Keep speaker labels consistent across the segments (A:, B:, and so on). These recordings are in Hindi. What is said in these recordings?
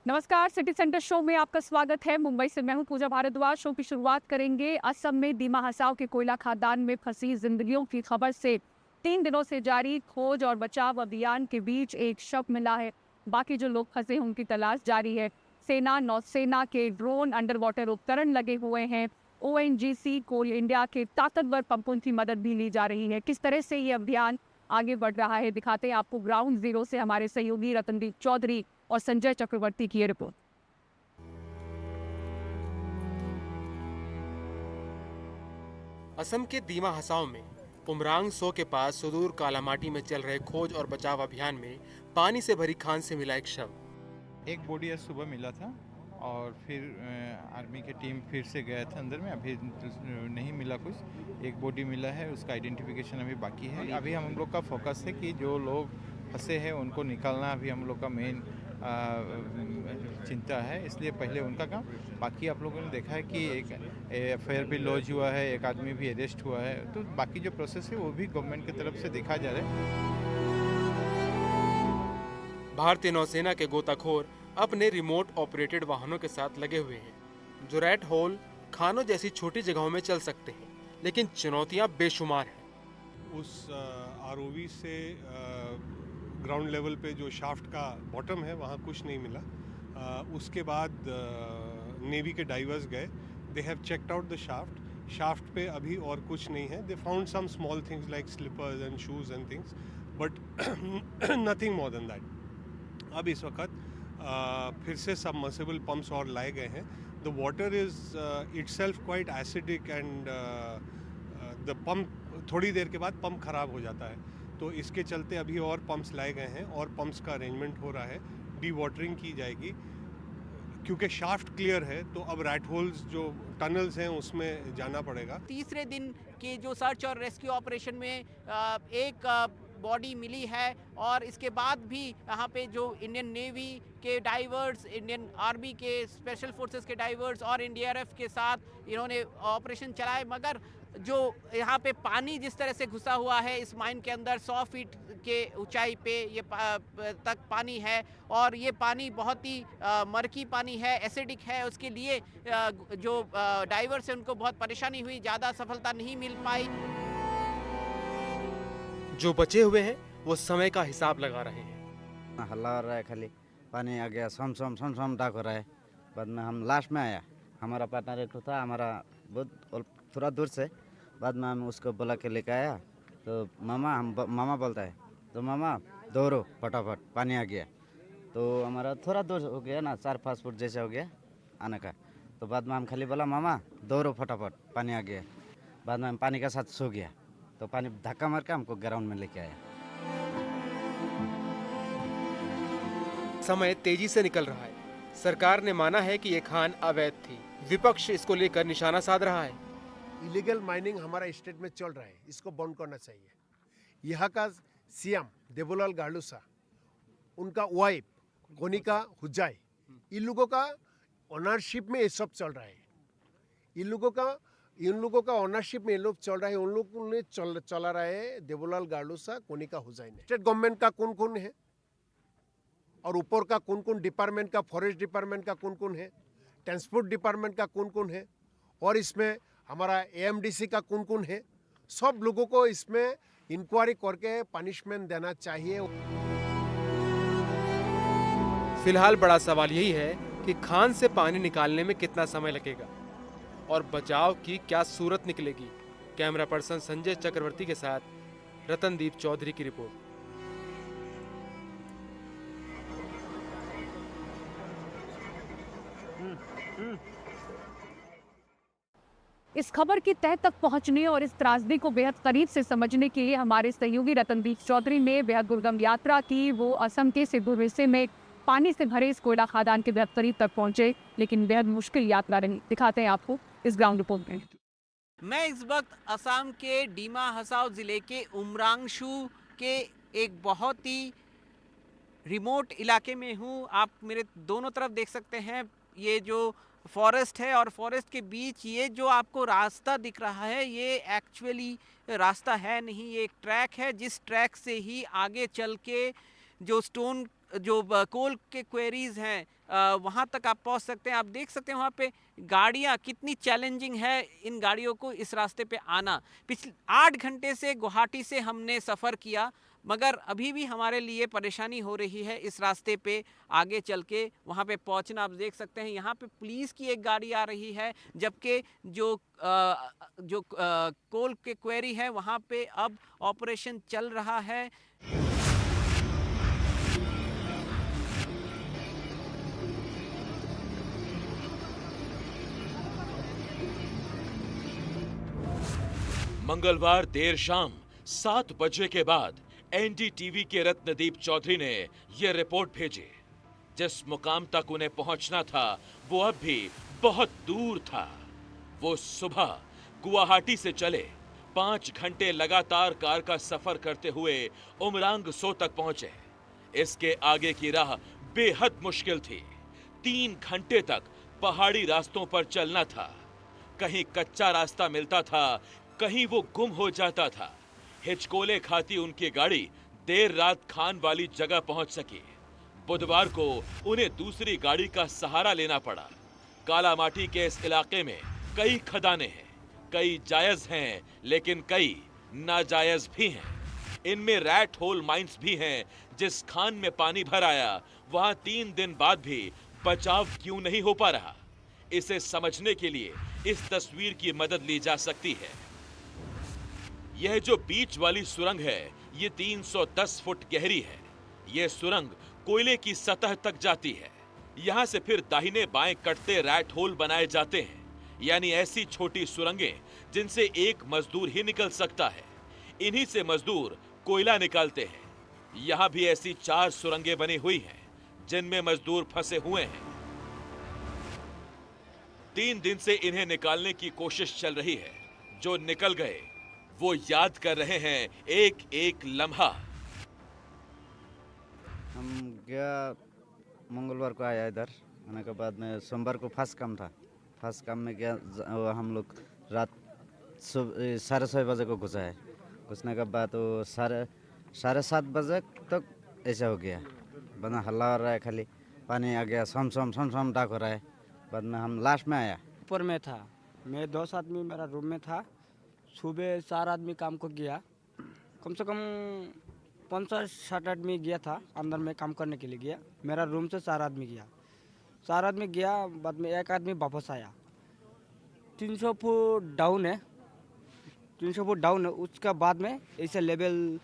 A: नमस्कार, सिटी सेंटर शो में आपका स्वागत है। मुंबई से मैं हूं पूजा भारद्वाज। शो की शुरुआत करेंगे असम में दीमा हसाव के कोयला खदान में फंसी जिंदगियों की खबर से। 3 दिनों से जारी खोज और बचाव अभियान के बीच एक शव मिला है। बाकी जो लोग फंसे हैं उनकी तलाश जारी है। सेना, नौसेना के ड्रोन, अंडर वाटर उपकरण लगे हुए हैं। ओएनजीसी, कोल इंडिया के ताकतवर पंपों की मदद भी ली जा रही है। किस तरह से ये अभियान आगे बढ़ रहा है दिखाते हैं आपको ग्राउंड जीरो से हमारे सहयोगी रतनदीप चौधरी और संजय चक्रवर्ती की ये रिपोर्ट।
B: असम के दीमा हसाव में उमरांग सो के पास सुदूर कालामाटी में चल रहे खोज और बचाव अभियान में पानी से भरी खान से मिला एक शव।
C: एक बॉडी आज सुबह मिला था और फिर आर्मी की टीम फिर से गया था अंदर में। अभी नहीं मिला कुछ, एक बॉडी मिला है, उसका आइडेंटिफिकेशन अभी बाकी है। अभी हम लोग का फोकस है कि जो लोग फंसे हैं उनको निकालना अभी हम लोग का मेन चिंता है, इसलिए पहले उनका काम। बाकी आप लोगों ने देखा है कि एक एफआईआर भी लॉन्च हुआ है, एक आदमी भी अरेस्ट हुआ है, तो बाकी जो प्रोसेस है वो भी गवर्नमेंट की तरफ से देखा जा रहा है।
B: भारतीय नौसेना के गोताखोर अपने रिमोट ऑपरेटेड वाहनों के साथ लगे हुए हैं जो रैट होल, खानों जैसी छोटी जगहों में चल सकते हैं, लेकिन चुनौतियां बेशुमार हैं।
D: उस आरओवी से ग्राउंड लेवल पे जो शाफ्ट का बॉटम है वहाँ कुछ नहीं मिला। उसके बाद नेवी के डाइवर्स गए, they have checked out the shaft पे अभी और कुछ नहीं है। They found some small things like slippers and shoes and things, but nothing more than that. अब इस वक्त फिर से सबमर्सिबल पंप्स और लाए गए हैं। The water is itself quite acidic and the pump थोड़ी देर के बाद पंप खराब हो जाता है, तो इसके चलते अभी और पंप्स लाए गए हैं और पंप्स का अरेंजमेंट हो रहा है। डी वाटरिंग की जाएगी क्योंकि शाफ्ट क्लियर है, तो अब रैट होल्स जो टनल्स हैं उसमें जाना पड़ेगा।
E: तीसरे दिन के जो सर्च और रेस्क्यू ऑपरेशन में एक बॉडी मिली है और इसके बाद भी यहाँ पे जो इंडियन नेवी के डाइवर्स, इंडियन आर्मी के स्पेशल फोर्सेस के डाइवर्स और एनडीआरएफ के साथ इन्होंने ऑपरेशन चलाए, मगर जो यहाँ पे पानी जिस तरह से घुसा हुआ है इस माइन के अंदर 100 फीट के ऊंचाई पे ये तक पानी है और ये पानी बहुत ही मरकी पानी है, एसिडिक है। उसके लिए जो डाइवर्स हैं उनको बहुत परेशानी हुई, ज़्यादा सफलता नहीं मिल पाई।
B: जो बचे हुए हैं वो समय का हिसाब लगा रहे हैं।
F: हल्ला हो रहा है, खाली पानी आ गया, सम डाक हो रहा है। बाद में हम लास्ट में आया, हमारा पार्टनर एक था, हमारा बहुत थोड़ा दूर से। बाद में हम उसको बुला के लेके आया, तो मामा बोलता है, तो मामा दौड़ो फटाफट, पानी आ गया। तो हमारा थोड़ा दूर हो गया ना, 4-5 फुट जैसा हो गया आने का। तो बाद में हम खाली बोला मामा दौड़ो फटाफट, पानी आ गया। बाद में हम पानी का साथ सो गया, तो पानी धक्का मार के हमको ग्राउंड में लेके आया।
B: समय तेजी से निकल रहा है। सरकार ने माना है कि ये खान अवैध थी, विपक्ष इसको लेकर निशाना साध रहा है।
G: इलीगल माइनिंग हमारा स्टेट में चल रहा है, इसको बंद करना चाहिए। यहाँ का सीएम देवलाल गालूसा, उनका वाइफ कोनिका हुजाई, इन लोगों का ओनरशिप में ये सब चल रहा है। इन लोगों का ओनरशिप में ये लोग चल रहा है। उन लोगों ने चला रहा है देवलाल गालूसा, कोनिका हुजाई ने। स्टेट गवर्नमेंट का कौन कौन है और ऊपर का कौन कौन डिपार्टमेंट का, फॉरेस्ट डिपार्टमेंट का कौन कौन है, ट्रांसपोर्ट डिपार्टमेंट का कौन कौन है, और इसमें हमारा एएमडीसी का कौन कौन है, सब लोगों को इसमें इंक्वायरी करके पनिशमेंट देना चाहिए।
B: फिलहाल बड़ा सवाल यही है कि खान से पानी निकालने में कितना समय लगेगा और बचाव की क्या सूरत निकलेगी। कैमरा पर्सन संजय चक्रवर्ती के साथ रतनदीप चौधरी की रिपोर्ट।
A: इस खबर की तह तक पहुंचने और इस त्रासदी को बेहद करीब से समझने के लिए हमारे सहयोगी रतनदीप चौधरी ने बेहद दुर्गम यात्रा की। वो असम के सिद्धू हिस्से में पानी से भरे इस कोयला खदान के बेहद करीब तक पहुंचे, लेकिन बेहद मुश्किल यात्रा रही। दिखाते हैं आपको इस ग्राउंड रिपोर्ट में।
E: मैं इस वक्त असम के दीमा हसाव ज़िले के उमरांगशु के एक बहुत ही रिमोट इलाके में हूँ। आप मेरे दोनों तरफ देख सकते हैं, ये जो फॉरेस्ट है और फॉरेस्ट के बीच ये जो आपको रास्ता दिख रहा है ये एक्चुअली रास्ता है नहीं, ये एक ट्रैक है जिस ट्रैक से ही आगे चल के जो स्टोन जो कोल के क्वेरीज हैं वहाँ तक आप पहुँच सकते हैं। आप देख सकते हैं वहाँ पे गाड़ियाँ कितनी चैलेंजिंग है, इन गाड़ियों को इस रास्ते पे आना। पिछले 8 घंटे से गुवाहाटी से हमने सफ़र किया, मगर अभी भी हमारे लिए परेशानी हो रही है इस रास्ते पे आगे चल के वहाँ पे पहुँचना। आप देख सकते हैं यहाँ पे पुलिस की एक गाड़ी आ रही है, जबकि जो कोल के क्वेरी है वहाँ पे अब ऑपरेशन चल रहा है।
H: मंगलवार देर शाम 7 बजे के बाद एनडीटीवी के रत्नदीप चौधरी ने यह रिपोर्ट भेजी। जिस मुकाम तक उन्हें पहुंचना था वो अब भी बहुत दूर था। वो सुबह गुवाहाटी से चले 5 घंटे लगातार कार का सफर करते हुए उमरांग सो तक पहुंचे। इसके आगे की राह बेहद मुश्किल थी। 3 घंटे तक पहाड़ी रास्तों पर चलना था। कहीं कच्चा रास्ता मिलता था, कहीं वो गुम हो जाता था। हिचकोले खाती उनकी गाड़ी देर रात खान वाली जगह पहुंच सकी। बुधवार को उन्हें दूसरी गाड़ी का सहारा लेना पड़ा। कालामाटी के इस इलाके में कई खदानें हैं, कई जायज हैं लेकिन कई नाजायज भी हैं। इनमें रैट होल माइंस भी हैं। जिस खान में पानी भर आया वहां 3 दिन बाद भी बचाव क्यों नहीं हो पा रहा, इसे समझने के लिए इस तस्वीर की मदद ली जा सकती है। यह जो बीच वाली सुरंग है ये 310 फुट गहरी है। यह सुरंग कोयले की सतह तक जाती है। यहां से फिर दाहिने बाएं कटते रैट होल बनाए जाते हैं, यानी ऐसी छोटी सुरंगें जिनसे एक मजदूर ही निकल सकता है। इन्हीं से मजदूर कोयला निकालते हैं। यहां भी ऐसी 4 सुरंगें बनी हुई हैं जिनमें मजदूर फंसे हुए हैं। 3 दिन से इन्हें निकालने की कोशिश चल रही है। जो निकल गए वो याद कर रहे हैं एक एक लम्हा।
F: हम गया मंगलवार को आया इधर आने के बाद में सोमवार को फर्स्ट काम था। फर्स्ट काम में गया हम लोग रात 6:30 बजे को घुसा है। घुसने के बाद वो 7:30 बजे तक ऐसा हो गया। बना हल्ला हो रहा है, खाली पानी आ गया, सम डाक हो रहा है। बाद में हम लास्ट में आया।
I: ऊपर में था मैं, 2 आदमी मेरा रूम में था। सुबह 4 आदमी काम को गया, कम से कम 50-60 आदमी गया था अंदर में काम करने के लिए गया। मेरा रूम से 4 आदमी गया। 4 आदमी गया, बाद में 1 आदमी वापस आया। 300 फुट डाउन है, 300 फुट डाउन है। उसका बाद में ऐसे लेवल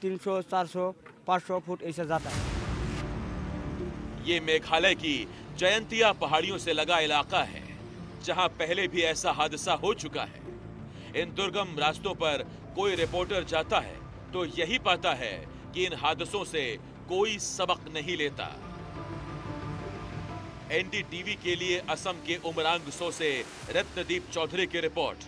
I: 300, 400, 500 फुट ऐसे जाता है।
H: ये मेघालय की जयंतिया पहाड़ियों से लगा इलाका है जहां पहले भी ऐसा हादसा हो चुका है। इन दुर्गम रास्तों पर कोई रिपोर्टर जाता है तो यही पाता है कि इन हादसों से कोई सबक नहीं लेता। एनडीटीवी के लिए असम के उमरांग सो से रत्नदीप चौधरी की रिपोर्ट।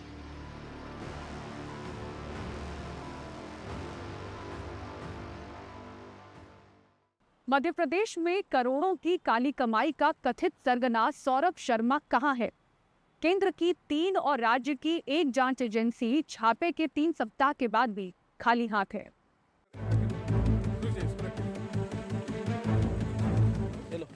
A: मध्य प्रदेश में करोड़ों की काली कमाई का कथित सरगना सौरभ शर्मा कहां है? केंद्र की 3 और राज्य की 1 जांच एजेंसी छापे के 3 सप्ताह के बाद भी खाली हाथ है।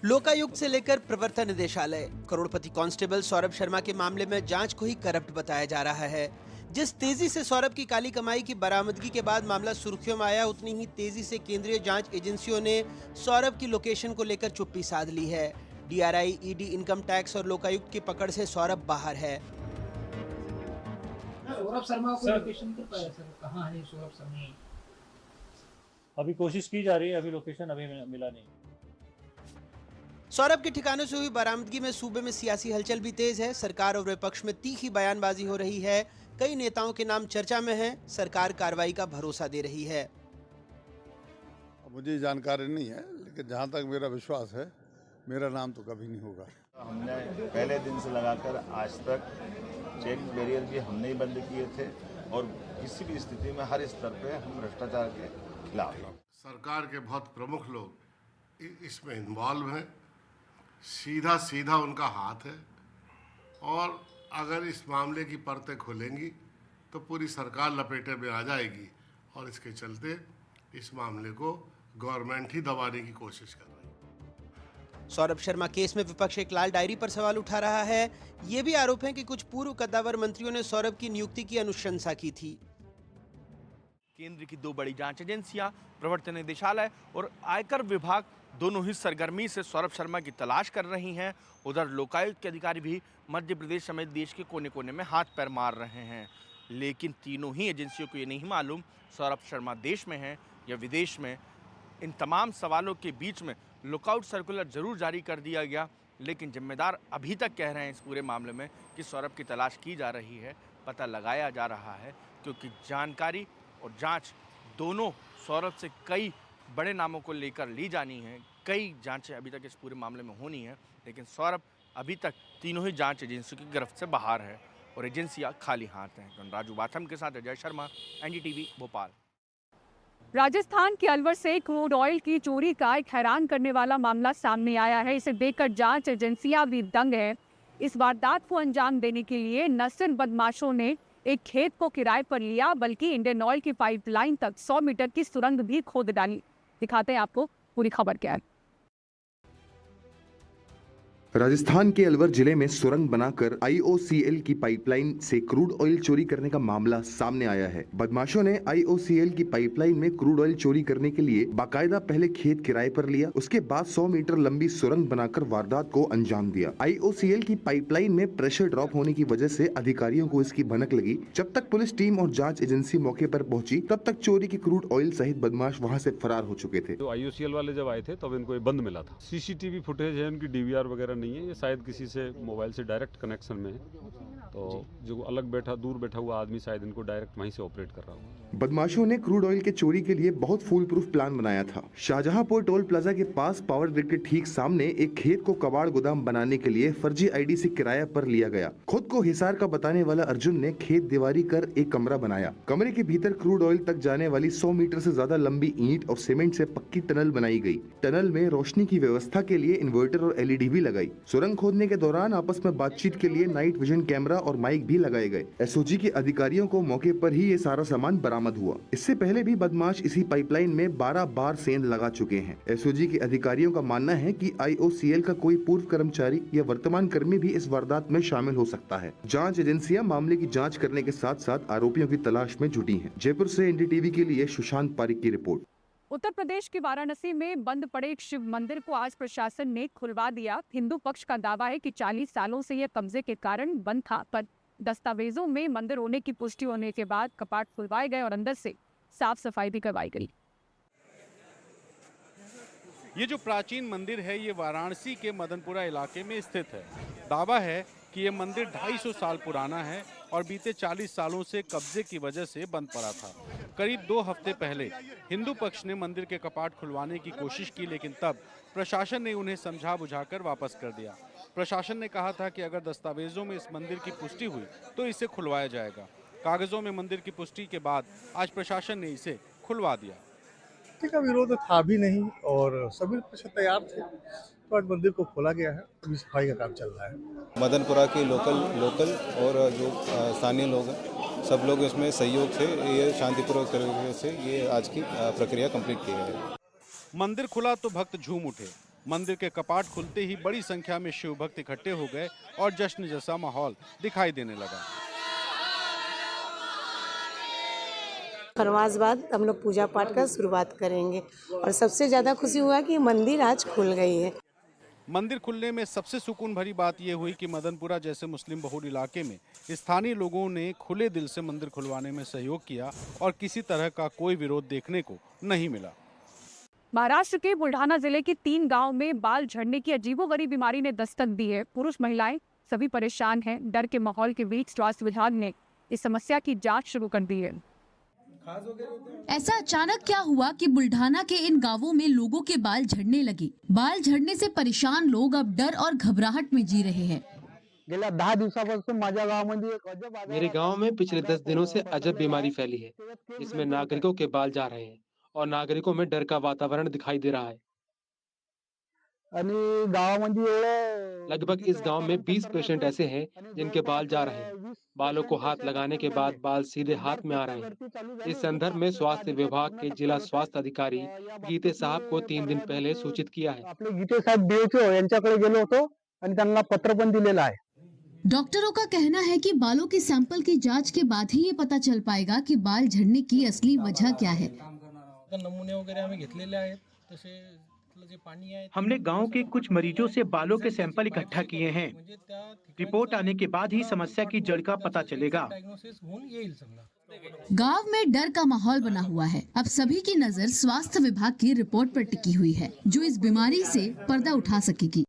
J: लोकायुक्त से लेकर प्रवर्तन निदेशालय, करोड़पति कांस्टेबल सौरभ शर्मा के मामले में जांच को ही करप्ट बताया जा रहा है। जिस तेजी से सौरभ की काली कमाई की बरामदगी के बाद मामला सुर्खियों में आया, उतनी ही तेजी से केंद्रीय जांच एजेंसियों ने सौरभ की लोकेशन को लेकर चुप्पी साध ली है। डीआरआई, ईडी, इनकम टैक्स और लोकायुक्त की पकड़ से सौरभ बाहर है।
K: सौरभ शर्मा को लोकेशन तो पाया सर, कहां है सौरभ शर्मा?
L: अभी कोशिश की जा रही है, अभी लोकेशन अभी मिला नहीं।
J: सौरभ के ठिकानों से हुई बरामदगी में सूबे में सियासी हलचल भी तेज है। सरकार और विपक्ष में तीखी बयानबाजी हो रही है। कई नेताओं के नाम चर्चा में हैं। सरकार कार्रवाई का भरोसा दे रही है।
M: मुझे जानकारी नहीं है, लेकिन जहां तक मेरा विश्वास है मेरा नाम तो कभी नहीं होगा।
N: हमने पहले दिन से लगाकर आज तक चेक बैरियर भी हमने ही बंद किए थे और किसी भी स्थिति में हर स्तर पे हम भ्रष्टाचार के खिलाफ।
O: सरकार के बहुत प्रमुख लोग इसमें इन्वॉल्व हैं, सीधा उनका हाथ है और अगर इस मामले की परतें खुलेंगी तो पूरी सरकार लपेटे में आ जाएगी और इसके चलते इस मामले को गवर्नमेंट ही दबाने की कोशिश कर रही है।
J: सौरभ शर्मा केस में विपक्ष एक लाल डायरी पर सवाल उठा रहा है। ये भी आरोप है कि कुछ पूर्व कद्दावर मंत्रियों ने सौरभ की नियुक्ति की अनुशंसा की थी।
P: केंद्र की 2 बड़ी जांच एजेंसियां, प्रवर्तन निदेशालय और आयकर विभाग दोनों ही सरगर्मी से सौरभ शर्मा की तलाश कर रही हैं। उधर लोकायुक्त के अधिकारी भी मध्य प्रदेश समेत देश के कोने कोने में हाथ पैर मार रहे हैं, लेकिन तीनों ही एजेंसियों को ये नहीं मालूम सौरभ शर्मा देश में है या विदेश में। इन तमाम सवालों के बीच में लुकआउट सर्कुलर जरूर जारी कर दिया गया, लेकिन जिम्मेदार अभी तक कह रहे हैं इस पूरे मामले में कि सौरभ की तलाश की जा रही है, पता लगाया जा रहा है, क्योंकि जानकारी और जांच दोनों सौरभ से कई बड़े नामों को लेकर ली जानी है। कई जांचें अभी तक इस पूरे मामले में होनी है, लेकिन सौरभ अभी तक तीनों ही जांच एजेंसियों की गिरफ्त से बाहर है और एजेंसियां खाली हाथ हैं। राजू बाथम के साथ अजय शर्मा, एनडीटीवी भोपाल।
A: राजस्थान के अलवर से क्रूड ऑयल की चोरी का एक हैरान करने वाला मामला सामने आया है। इसे देखकर जांच एजेंसियां भी दंग है। इस वारदात को अंजाम देने के लिए न सिर्फ बदमाशों ने एक खेत को किराए पर लिया, बल्कि इंडियन ऑयल की पाइपलाइन तक 100 मीटर की सुरंग भी खोद डाली। दिखाते हैं आपको पूरी खबर क्या है।
Q: राजस्थान के अलवर जिले में सुरंग बनाकर आईओसीएल की पाइपलाइन से क्रूड ऑयल चोरी करने का मामला सामने आया है। बदमाशों ने आईओसीएल की पाइपलाइन में क्रूड ऑयल चोरी करने के लिए बाकायदा पहले खेत किराए पर लिया, उसके बाद 100 मीटर लंबी सुरंग बनाकर वारदात को अंजाम दिया। आईओसीएल की पाइपलाइन में प्रेशर ड्रॉप होने की वजह से अधिकारियों को इसकी भनक लगी। जब तक पुलिस टीम और जाँच एजेंसी मौके पर पहुंची, तब तक चोरी की क्रूड ऑयल सहित बदमाश वहाँ से फरार हो चुके थे।
R: आईओसीएल वाले जब आए थे तब इनको ये बंद मिला था। सीसीटीवी फुटेज है, उनकी डीवीआर वगैरह नहीं है, ये शायद किसी से मोबाइल से डायरेक्ट कनेक्शन में है, तो जो अलग दूर बैठा हुआ आदमी शायद इनको डायरेक्ट वहीं से ऑपरेट कर रहा होगा।
Q: बदमाशों ने क्रूड ऑयल के चोरी के लिए बहुत फूल प्रूफ प्लान बनाया था। शाहजहांपुर टोल प्लाजा के पास पावर ग्रिड के ठीक सामने एक खेत को कबाड़ गोदाम बनाने के लिए फर्जी आईडी से किराया पर लिया गया। खुद को हिसार का बताने वाला अर्जुन ने खेत दीवारी कर एक कमरा बनाया। कमरे के भीतर क्रूड ऑयल तक जाने वाली 100 मीटर से ज्यादा लंबी ईंट और सीमेंट से पक्की टनल बनाई गई। टनल में रोशनी की व्यवस्था के लिए इन्वर्टर और एलईडी भी लगाई। सुरंग खोदने के दौरान आपस में बातचीत के लिए नाइट विजन कैमरा और माइक भी लगाए गए। एसओजी के अधिकारियों को मौके पर ही ये सारा सामान बरामद हुआ। इससे पहले भी बदमाश इसी पाइपलाइन में 12 बार सेंध लगा चुके हैं। एसओजी के अधिकारियों का मानना है कि आईओसीएल का कोई पूर्व कर्मचारी या वर्तमान कर्मी भी इस वारदात में शामिल हो सकता है। जांच एजेंसियां मामले की जांच करने के साथ साथ आरोपियों की तलाश में जुटी हैं। जयपुर से एनडीटीवी के लिए सुशांत पारिक की रिपोर्ट।
A: उत्तर प्रदेश के वाराणसी में बंद पड़े एक शिव मंदिर को आज प्रशासन ने खुलवा दिया। हिंदू पक्ष का दावा है कि 40 सालों से यह कब्जे के कारण बंद था, पर दस्तावेजों में मंदिर होने की पुष्टि होने के बाद कपाट खुलवाए गए और अंदर से साफ सफाई भी करवाई गई।
S: ये जो प्राचीन मंदिर है ये वाराणसी के मदनपुरा इलाके में स्थित है। दावा है कि ये मंदिर 250 साल पुराना है और बीते 40 सालों से कब्जे की वजह से बंद पड़ा था। करीब 2 हफ्ते पहले हिंदू पक्ष ने मंदिर के कपाट खुलवाने की कोशिश की, लेकिन तब प्रशासन ने उन्हें समझा बुझाकर वापस कर दिया। प्रशासन ने कहा था कि अगर दस्तावेजों में इस मंदिर की पुष्टि हुई तो इसे खुलवाया जाएगा। कागजों में मंदिर की पुष्टि के बाद आज प्रशासन ने इसे खुलवा दिया।
T: का विरोध था भी नहीं और सभी पक्ष तैयार थे, तो आज मंदिर को खोला गया है। अभी सफाई का काम चल रहा है।
U: मदनपुरा के लोकल और जो स्थानीय लोग हैं सब लोग इसमें सहयोग से ये शांतिपूर्वक तरीके से ये आज की प्रक्रिया कंप्लीट की गई है।
S: मंदिर खुला तो भक्त झूम उठे। मंदिर के कपाट खुलते ही बड़ी संख्या में शिव भक्त इकट्ठे हो गए और जश्न जैसा माहौल दिखाई देने लगा।
V: खरवास बाद हम लोग पूजा पाठ का शुरुआत करेंगे और सबसे ज़्यादा खुशी हुआ कि मंदिर आज खुल गई है।
S: मंदिर खुलने में सबसे सुकून भरी बात यह हुई कि मदनपुरा जैसे मुस्लिम बहुल इलाके में स्थानीय लोगों ने खुले दिल से मंदिर खुलवाने में सहयोग किया और किसी तरह का कोई विरोध देखने को नहीं मिला।
A: महाराष्ट्र के बुल्ढाना जिले के 3 गांव में बाल झड़ने की अजीबोगरीब बीमारी ने दस्तक दी है। पुरुष महिलाएं सभी परेशान हैं। डर के माहौल के बीच स्वास्थ्य विभाग ने इस समस्या की जांच शुरू कर दी है।
W: ऐसा अचानक क्या हुआ कि बुल्ढाना के इन गांवों में लोगों के बाल झड़ने लगे। बाल झड़ने से परेशान लोग अब डर और घबराहट में जी रहे हैं।
B: मेरे गांव में पिछले 10 दिनों से अजब बीमारी फैली है। इसमें नागरिकों के बाल जा रहे हैं और नागरिकों में डर का वातावरण दिखाई दे रहा है। लगभग इस गांव में 20 पेशेंट ऐसे हैं जिनके बाल जा रहे हैं। बालों को हाथ लगाने के बाद बाल सीधे हाथ में आ रहे हैं। इस संदर्भ में स्वास्थ्य विभाग के जिला स्वास्थ्य अधिकारी गीते साहब को 3 दिन पहले सूचित किया है।
C: आपले गीते साहेब DHO यांच्याकडे गेलो होतो आणि त्यांना पत्र पण दिलेलं आहे।
W: डॉक्टरों का कहना है कि बालों के सैंपल की जांच के बाद ही ये पता चल पाएगा कि बाल झड़ने की असली वजह क्या है।
K: नमुने वगैरे आम्ही घेतलेले आहेत, तसे जे पाणी आहे
D: हमने गांव के कुछ मरीजों से बालों के सैंपल इकट्ठा किए हैं। रिपोर्ट आने के बाद ही समस्या की जड़ का पता चलेगा।
K: डायग्नोसिस होऊन येईल समजा।
W: गांव में डर का माहौल बना हुआ है। अब सभी की नजर स्वास्थ्य विभाग की रिपोर्ट पर टिकी हुई है, जो इस बीमारी से पर्दा उठा सकेगी।